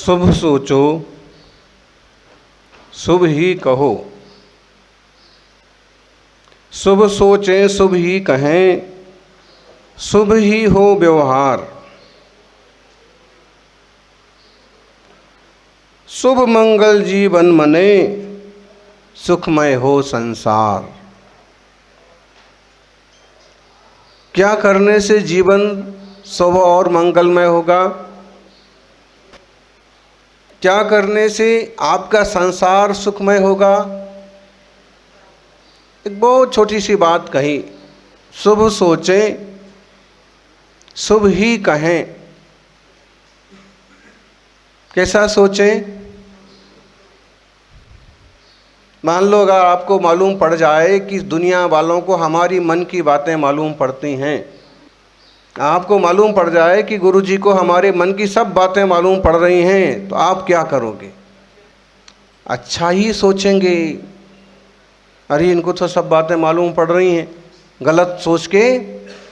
शुभ सोचो शुभ ही कहो, शुभ सोचें शुभ ही कहें, शुभ ही हो व्यवहार। शुभ मंगल जीवन मने, सुखमय हो संसार। क्या करने से जीवन शुभ और मंगलमय होगा? क्या करने से आपका संसार सुखमय होगा? एक बहुत छोटी सी बात कही, शुभ सोचें शुभ ही कहें। कैसा सोचें? मान लो अगर आपको मालूम पड़ जाए कि दुनिया वालों को हमारी मन की बातें मालूम पड़ती हैं, आपको मालूम पड़ जाए कि गुरुजी को हमारे मन की सब बातें मालूम पड़ रही हैं, तो आप क्या करोगे? अच्छा ही सोचेंगे। अरे इनको तो सब बातें मालूम पड़ रही हैं, गलत सोच के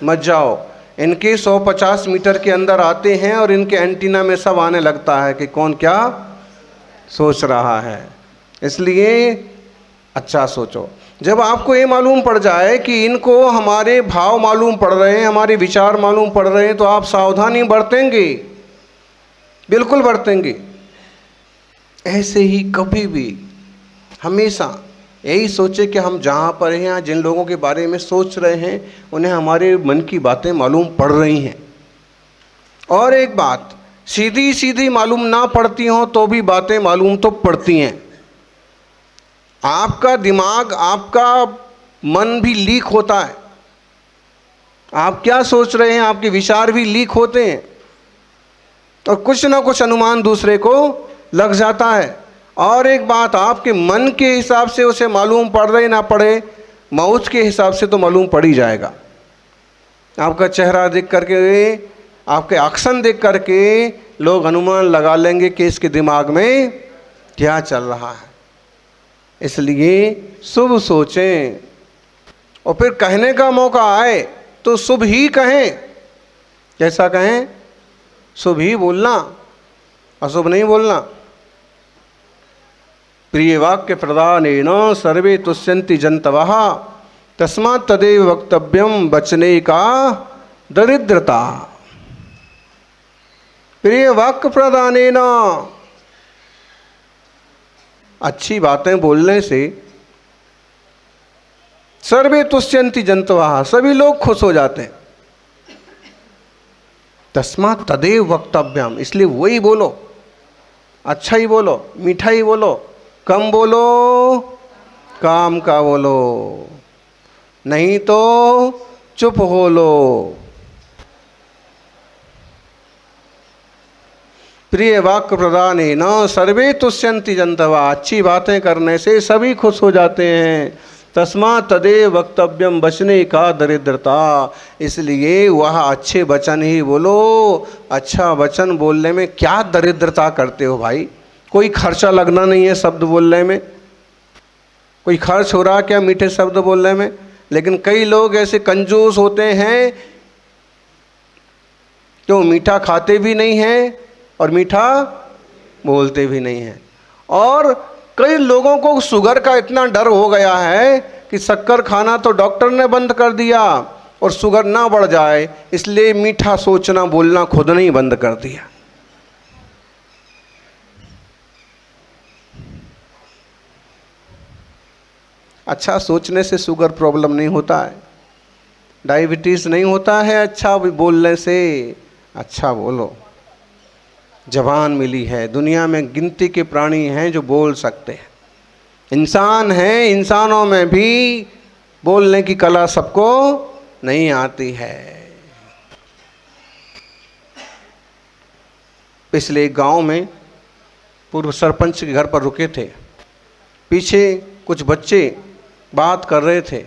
मत जाओ। इनके 150 मीटर के अंदर आते हैं और इनके एंटीना में सब आने लगता है कि कौन क्या सोच रहा है। इसलिए अच्छा सोचो। जब आपको ये मालूम पड़ जाए कि इनको हमारे भाव मालूम पड़ रहे हैं, हमारे विचार मालूम पड़ रहे हैं, तो आप सावधानी बरतेंगे, बिल्कुल बरतेंगे। ऐसे ही कभी भी हमेशा यही सोचे कि हम जहाँ पर हैं या जिन लोगों के बारे में सोच रहे हैं उन्हें हमारे मन की बातें मालूम पड़ रही हैं। और एक बात, सीधी सीधी मालूम ना पड़ती हो तो भी बातें मालूम तो पड़ती हैं। आपका दिमाग, आपका मन भी लीक होता है। आप क्या सोच रहे हैं, आपके विचार भी लीक होते हैं और कुछ ना कुछ अनुमान दूसरे को लग जाता है। और एक बात, आपके मन के हिसाब से उसे मालूम पड़ रहे ना पड़े, मौत के हिसाब से तो मालूम पड़ ही जाएगा। आपका चेहरा देख करके, आपके एक्शन देख करके लोग अनुमान लगा लेंगे कि इसके दिमाग में क्या चल रहा है। इसलिए शुभ सोचें और फिर कहने का मौका आए तो शुभ ही कहें। कैसा कहें? शुभ ही बोलना, अशुभ नहीं बोलना। प्रिय वाक्य प्रदानेन सर्वे तुष्यन्ति जन्तवः, तस्मात् तदेव वक्तव्यम वचने का दरिद्रता। प्रिय वाक्य प्रदानेन, अच्छी बातें बोलने से सर्वे तुष्यन्ति जन्तवः, सभी लोग खुश हो जाते हैं। तस्मात् तदेव वक्तव्यम, इसलिए वही बोलो, अच्छा ही बोलो, मीठा ही बोलो, कम बोलो, काम का बोलो, नहीं तो चुप हो लो। प्रिय वाक्य प्रदानेन सर्वे तुष्यन्ति जन्तवः, अच्छी बातें करने से सभी खुश हो जाते हैं। तस्मात् तदेव वक्तव्यम, बचने का दरिद्रता, इसलिए वह अच्छे वचन ही बोलो। अच्छा वचन बोलने में क्या दरिद्रता करते हो भाई? कोई खर्चा लगना नहीं है शब्द बोलने में, कोई खर्च हो रहा क्या मीठे शब्द बोलने में? लेकिन कई लोग ऐसे कंजूस होते हैं जो मीठा खाते भी नहीं हैं और मीठा बोलते भी नहीं हैं। और कई लोगों को शुगर का इतना डर हो गया है कि शक्कर खाना तो डॉक्टर ने बंद कर दिया और शुगर ना बढ़ जाए इसलिए मीठा सोचना बोलना खुद ने ही बंद कर दिया। अच्छा सोचने से शुगर प्रॉब्लम नहीं होता है, डायबिटीज़ नहीं होता है अच्छा बोलने से। अच्छा बोलो। जबान मिली है, दुनिया में गिनती के प्राणी हैं जो बोल सकते हैं, इंसान हैं, इंसानों में भी बोलने की कला सबको नहीं आती है। पिछले गांव में पूर्व सरपंच के घर पर रुके थे, पीछे कुछ बच्चे बात कर रहे थे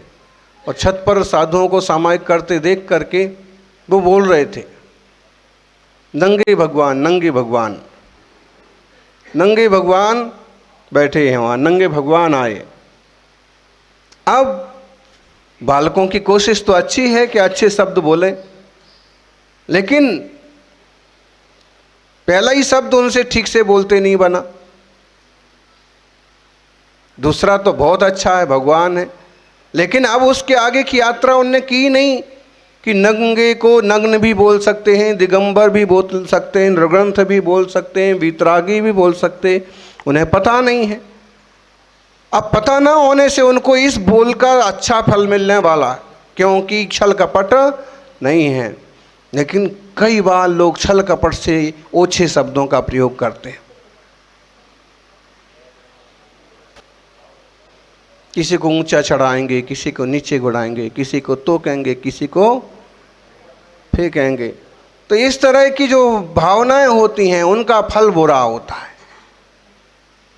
और छत पर साधुओं को सामायिक करते देख करके वो बोल रहे थे, नंगे भगवान, नंगे भगवान, नंगे भगवान बैठे हैं वहाँ, नंगे भगवान आए। अब बालकों की कोशिश तो अच्छी है कि अच्छे शब्द बोलें, लेकिन पहला ही शब्द उनसे ठीक से बोलते नहीं बना। दूसरा तो बहुत अच्छा है, भगवान है, लेकिन अब उसके आगे की यात्रा उनने की नहीं कि नंगे को नग्न भी बोल सकते हैं, दिगंबर भी बोल सकते हैं, नृग्रंथ भी बोल सकते हैं, वीतरागी भी बोल सकते हैं। उन्हें पता नहीं है। अब पता ना होने से उनको इस बोल का अच्छा फल मिलने वाला, क्योंकि छल कपट नहीं है। लेकिन कई बार लोग छल कपट से ओछे शब्दों का प्रयोग करते हैं। किसी को ऊंचा चढ़ाएंगे, किसी को नीचे गिराएंगे, किसी को तोकेंगे, किसी को फेंकेंगे। तो इस तरह की जो भावनाएं होती हैं उनका फल बुरा होता है।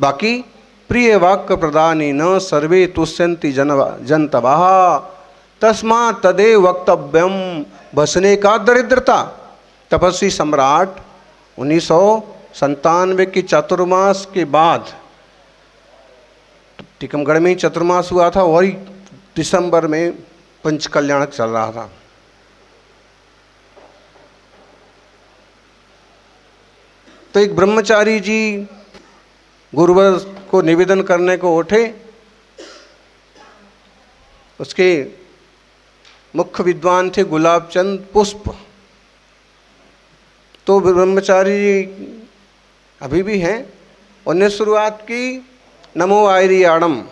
बाकी प्रिय वाक्य प्रदानी न सर्वे तुष्यन्ति जनतवाः तस्मात् तदेव वक्तव्यम बसने का दरिद्रता। तपस्वी सम्राट 1997 के चातुर्मास के बाद, टीकमगढ़ में चतुर्मास हुआ था, वही दिसंबर में पंचकल्याण चल रहा था। तो एक ब्रह्मचारी जी गुरुवर को निवेदन करने को उठे। उसके मुख्य विद्वान थे गुलाबचंद पुष्प। तो ब्रह्मचारी जी अभी भी हैं। उन्हें शुरुआत की, नमो आयरियाणम,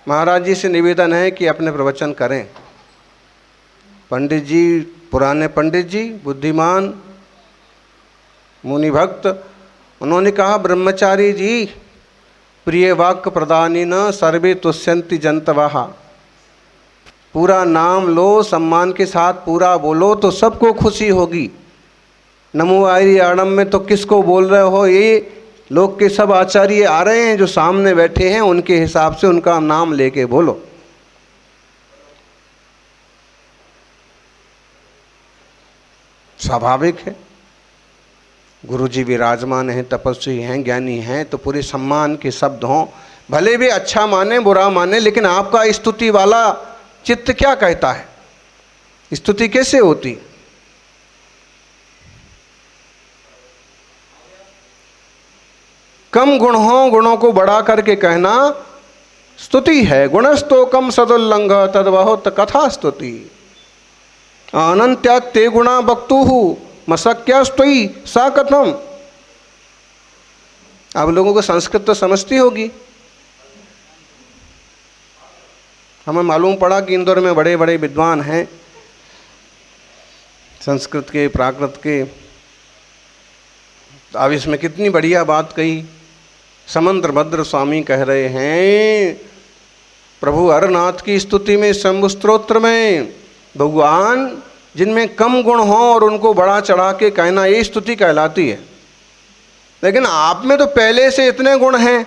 महाराज जी से निवेदन है कि अपने प्रवचन करें। पंडित जी, पुराने पंडित जी, बुद्धिमान मुनि भक्त, उन्होंने कहा, ब्रह्मचारी जी, प्रिय वाक्य प्रदानी न सर्वे तुष्यन्ति जनतवाः, पूरा नाम लो, सम्मान के साथ पूरा बोलो तो सबको खुशी होगी। नमो आयरियाणम में तो किसको बोल रहे हो? ये लोग के सब आचार्य आ रहे हैं जो सामने बैठे हैं, उनके हिसाब से उनका नाम लेके बोलो। स्वाभाविक है, गुरुजी विराजमान हैं, तपस्वी हैं, ज्ञानी हैं, तो पूरे सम्मान के शब्द हों। भले भी अच्छा माने बुरा माने, लेकिन आपका स्तुति वाला चित्त क्या कहता है? स्तुति कैसे होती? कम गुण हो, गुणों को बढ़ा करके कहना स्तुति है। गुणस्तो कम सदुल्लंघ तद्वहुत कथा स्तुति, अनंत्या ते गुणा वक्तुहु मशक्यास्त्वयि सा कथम। आप लोगों को संस्कृत तो समझती होगी। हमें मालूम पड़ा कि इंदौर में बड़े बड़े विद्वान हैं संस्कृत के, प्राकृत के। अब इसमें कितनी बढ़िया बात कही। समंत्र भद्र स्वामी कह रहे हैं, प्रभु हरनाथ की स्तुति में, शंभु स्तोत्र में, भगवान जिनमें कम गुण हो और उनको बढ़ा चढ़ा के कहना, ये स्तुति कहलाती है। लेकिन आप में तो पहले से इतने गुण हैं,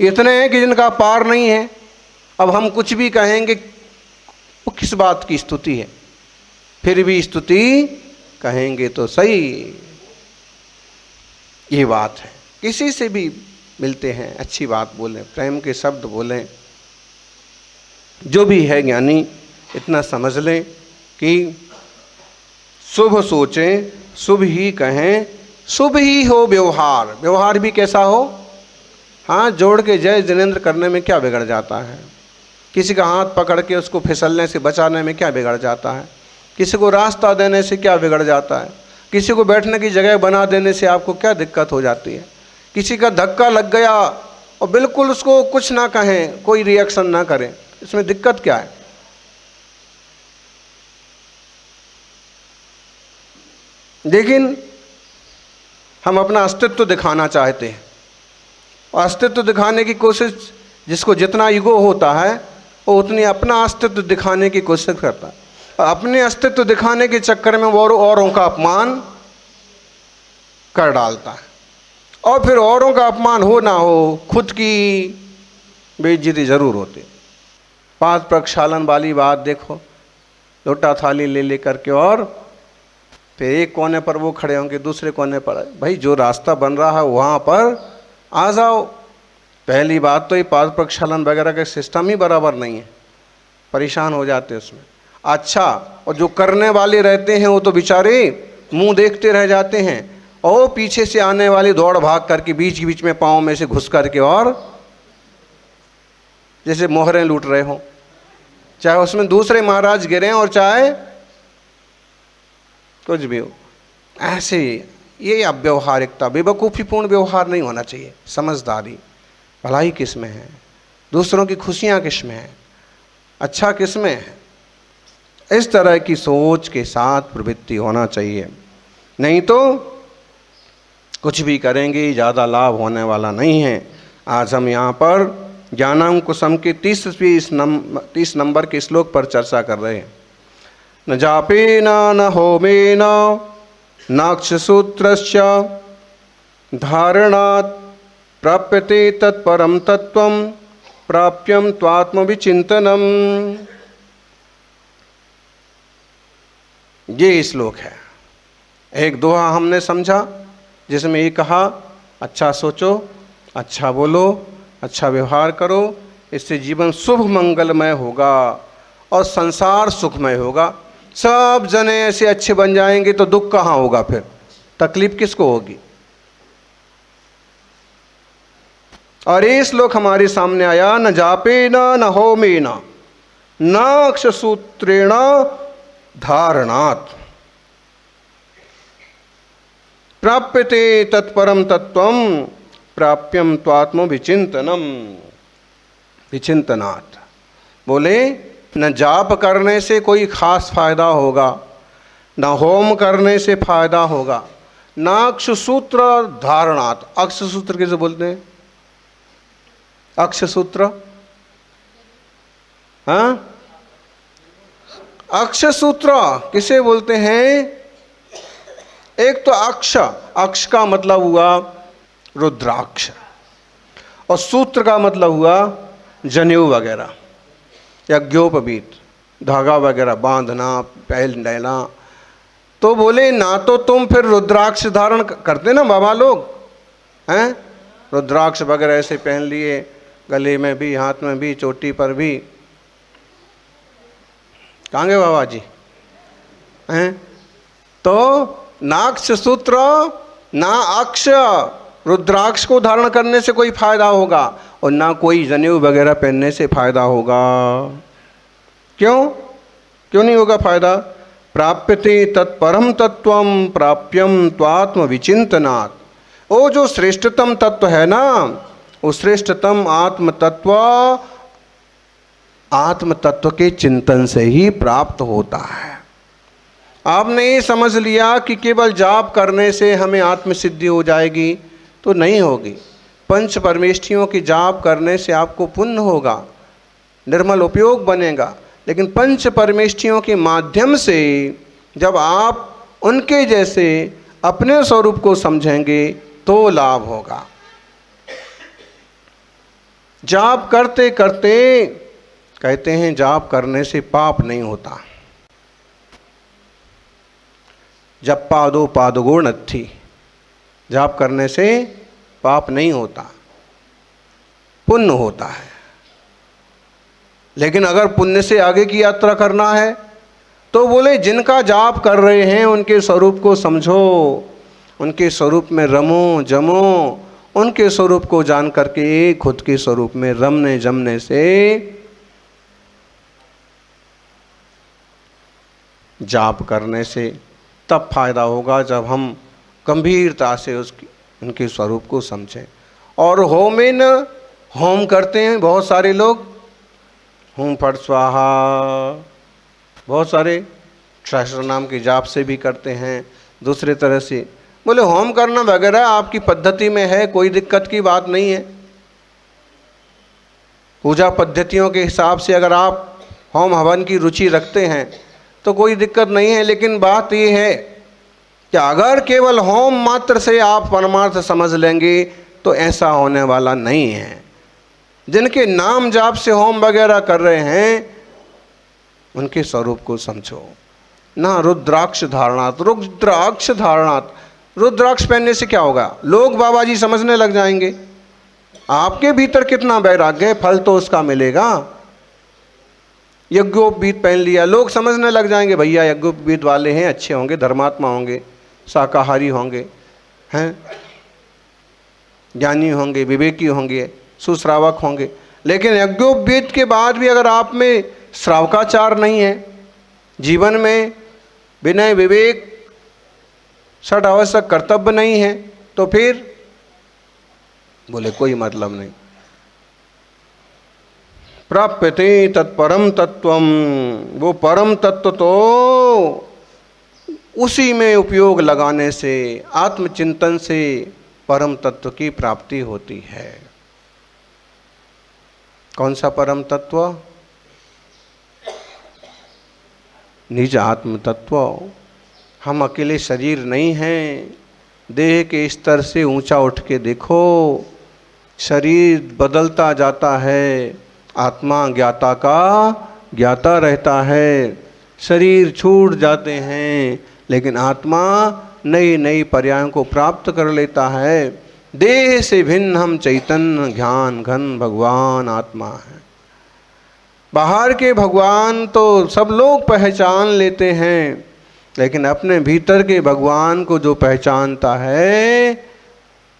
इतने हैं कि जिनका पार नहीं है। अब हम कुछ भी कहेंगे, वो किस बात की स्तुति है? फिर भी स्तुति कहेंगे तो सही। ये बात है। किसी से भी मिलते हैं, अच्छी बात बोलें, प्रेम के शब्द बोलें। जो भी है ज्ञानी, इतना समझ लें कि शुभ सोचें, शुभ ही कहें, शुभ ही हो व्यवहार। व्यवहार भी कैसा हो? हाथ जोड़ के जय जिनेंद्र करने में क्या बिगड़ जाता है? किसी का हाथ पकड़ के उसको फिसलने से बचाने में क्या बिगड़ जाता है? किसी को रास्ता देने से क्या बिगड़ जाता है? किसी को बैठने की जगह बना देने से आपको क्या दिक्कत हो जाती है? किसी का धक्का लग गया और बिल्कुल उसको कुछ ना कहें, कोई रिएक्शन ना करें, इसमें दिक्कत क्या है? लेकिन हम अपना अस्तित्व दिखाना चाहते हैं, और अस्तित्व दिखाने की कोशिश, जिसको जितना ईगो होता है वो उतनी अपना अस्तित्व दिखाने की कोशिश करता है। और अपने अस्तित्व दिखाने के चक्कर में वो औरों का अपमान कर डालता है, और फिर औरों का अपमान हो ना हो, खुद की बेइज्जती जरूर होती। पाद प्रक्षालन वाली बात देखो, लोटा थाली ले लेकर के, और फिर एक कोने पर वो खड़े होंगे, दूसरे कोने पर। भाई जो रास्ता बन रहा है वहाँ पर आ जाओ। पहली बात तो ये पाद प्रक्षालन वगैरह का सिस्टम ही बराबर नहीं है, परेशान हो जाते उसमें। अच्छा, और जो करने वाले रहते हैं वो तो बेचारे मुंह देखते रह जाते हैं। और पीछे से आने वाली दौड़ भाग करके बीच बीच में पाँव में से घुस करके और जैसे मोहरें लूट रहे हों, चाहे उसमें दूसरे महाराज गिरे और चाहे कुछ भी हो। ऐसे ये अव्यवहारिकता, बेवकूफ़ीपूर्ण व्यवहार नहीं होना चाहिए। समझदारी, भलाई किस में है, दूसरों की खुशियाँ किस में है, अच्छा किस में है, इस तरह की सोच के साथ प्रवृत्ति होना चाहिए। नहीं तो कुछ भी करेंगे ज़्यादा लाभ होने वाला नहीं है। आज हम यहाँ पर ज्ञानांकुशम के 30 नंबर के श्लोक पर चर्चा कर रहे हैं। न जापेन न होमेन नाक्षसूत्रस्य धारणात् प्राप्यते तत्परम तत्वं प्राप्यम त्वात्मविचिंतनम। ये श्लोक है। एक दोहा हमने समझा जिसमें ये कहा, अच्छा सोचो, अच्छा बोलो, अच्छा व्यवहार करो, इससे जीवन शुभ मंगलमय होगा और संसार सुखमय होगा। सब जने ऐसे अच्छे बन जाएंगे तो दुख कहाँ होगा, फिर तकलीफ किसको होगी। और ये श्लोक हमारे सामने आया, न जापेन न होमेन न अक्षसूत्रेण धारणात् प्राप्यते तत्परम तत्वं प्राप्यम त्वात्म विचिंतनम। विचिंतनात् बोले, न जाप करने से कोई खास फायदा होगा, न होम करने से फायदा होगा, न अक्षसूत्र धारणात्। अक्षसूत्र किसे बोलते हैं? अक्षसूत्र, हाँ, अक्षसूत्र किसे बोलते हैं? एक तो अक्ष, अक्ष का मतलब हुआ रुद्राक्ष, और सूत्र का मतलब हुआ जनेऊ वगैरह, यज्ञोपवीत, धागा वगैरह बांधना, पहल डालना। तो बोले ना तो तुम फिर रुद्राक्ष धारण करते ना बाबा लोग हैं, रुद्राक्ष वगैरह ऐसे पहन लिए, गले में भी, हाथ में भी, चोटी पर भी। कहाँ गए बाबा जी हैं? तो नाक्ष सूत्र ना अक्ष रुद्राक्ष को धारण करने से कोई फायदा होगा, और ना कोई जनेऊ वगैरह पहनने से फायदा होगा। क्यों नहीं होगा फायदा? प्राप्यते तत्परम तत्वम प्राप्यम त्वात्म विचिंतनात्। वो जो श्रेष्ठतम तत्व है ना, वो श्रेष्ठतम आत्म तत्व के चिंतन से ही प्राप्त होता है। आपने ये समझ लिया कि केवल जाप करने से हमें आत्मसिद्धि हो जाएगी, तो नहीं होगी। पंच परमेष्ठियों की जाप करने से आपको पुण्य होगा, निर्मल उपयोग बनेगा, लेकिन पंच परमेष्ठियों के माध्यम से जब आप उनके जैसे अपने स्वरूप को समझेंगे तो लाभ होगा। जाप करते करते कहते हैं जाप करने से पाप नहीं होता। जब पादो पादगो नत्थी, जाप करने से पाप नहीं होता, पुण्य होता है। लेकिन अगर पुण्य से आगे की यात्रा करना है तो बोले जिनका जाप कर रहे हैं उनके स्वरूप को समझो, उनके स्वरूप में रमो जमो, उनके स्वरूप को जान करके खुद के स्वरूप में रमने जमने से जाप करने से तब फायदा होगा जब हम गंभीरता से उनके स्वरूप को समझें। और होमेन, होम करते हैं बहुत सारे लोग, होम फट स्वाहा, बहुत सारे सहस्र नाम के जाप से भी करते हैं, दूसरे तरह से। बोले होम करना वगैरह आपकी पद्धति में है, कोई दिक्कत की बात नहीं है। पूजा पद्धतियों के हिसाब से अगर आप होम हवन की रुचि रखते हैं तो कोई दिक्कत नहीं है। लेकिन बात ये है कि अगर केवल होम मात्र से आप परमार्थ समझ लेंगे तो ऐसा होने वाला नहीं है। जिनके नाम जाप से होम वगैरह कर रहे हैं उनके स्वरूप को समझो ना। रुद्राक्ष धारणात्, रुद्राक्ष धारणात्, रुद्राक्ष पहनने से क्या होगा? लोग बाबा जी समझने लग जाएंगे। आपके भीतर कितना वैराग्य है, फल तो उसका मिलेगा। यज्ञोपवीत पहन लिया, लोग समझने लग जाएंगे भैया यज्ञोपवीत वाले हैं, अच्छे होंगे, धर्मात्मा होंगे, शाकाहारी होंगे। हैं, ज्ञानी होंगे, विवेकी होंगे, सुश्रावक होंगे, लेकिन यज्ञोपवीत के बाद भी अगर आप में श्रावकाचार नहीं है, जीवन में विनय विवेक षट आवश्यक कर्तव्य नहीं है, तो फिर बोले कोई मतलब नहीं। प्राप्यते तत्परम तत्वम, वो परम तत्व तो उसी में उपयोग लगाने से, आत्मचिंतन से परम तत्व की प्राप्ति होती है। कौन सा परम तत्व? निज आत्म तत्व। हम अकेले शरीर नहीं हैं। देह के स्तर से ऊंचा उठ के देखो, शरीर बदलता जाता है, आत्मा ज्ञाता का ज्ञाता रहता है। शरीर छूट जाते हैं, लेकिन आत्मा नई नई पर्यायों को प्राप्त कर लेता है। देह से भिन्न हम चैतन्य ज्ञान घन भगवान आत्मा है। बाहर के भगवान तो सब लोग पहचान लेते हैं, लेकिन अपने भीतर के भगवान को जो पहचानता है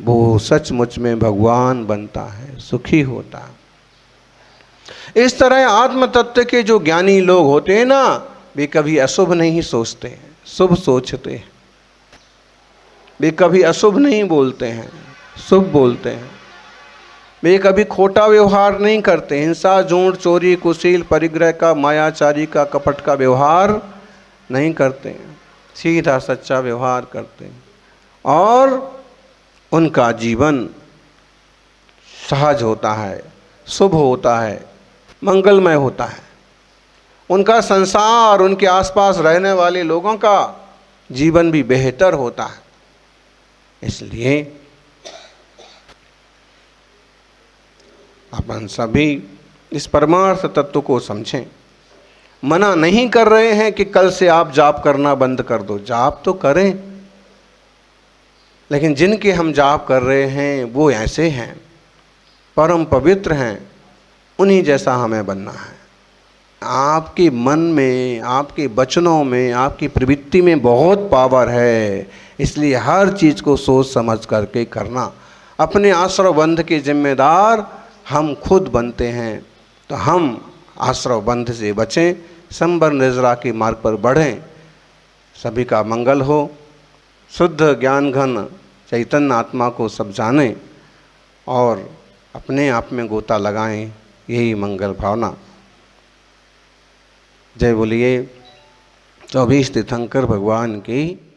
वो सचमुच में भगवान बनता है, सुखी होता है। इस तरह आत्म तत्व के जो ज्ञानी लोग होते हैं ना, वे कभी अशुभ नहीं सोचते हैं, शुभ सोचते हैं। वे कभी अशुभ नहीं बोलते हैं, शुभ बोलते हैं। वे कभी खोटा व्यवहार नहीं करते, हिंसा झूठ चोरी कुशील परिग्रह का मायाचारी का कपट का व्यवहार नहीं करते हैं, सीधा सच्चा व्यवहार करते हैं और उनका जीवन सहज होता है, शुभ होता है, मंगलमय होता है। उनका संसार, उनके आसपास रहने वाले लोगों का जीवन भी बेहतर होता है। इसलिए अपन सभी इस परमार्थ तत्व को समझें। मना नहीं कर रहे हैं कि कल से आप जाप करना बंद कर दो, जाप तो करें, लेकिन जिनके हम जाप कर रहे हैं वो ऐसे हैं, परम पवित्र हैं, उन्हीं जैसा हमें बनना है। आपके मन में, आपके वचनों में, आपकी प्रवृत्ति में बहुत पावर है, इसलिए हर चीज़ को सोच समझ करके करना। अपने आश्रव बंध के जिम्मेदार हम खुद बनते हैं, तो हम आश्रव बंध से बचें, संबर निर्जरा के मार्ग पर बढ़ें। सभी का मंगल हो। शुद्ध ज्ञान घन चैतन्य आत्मा को सब जानें और अपने आप में गोता लगाएं, यही मंगल भावना। जय बोलिए 24 तीर्थंकर भगवान की।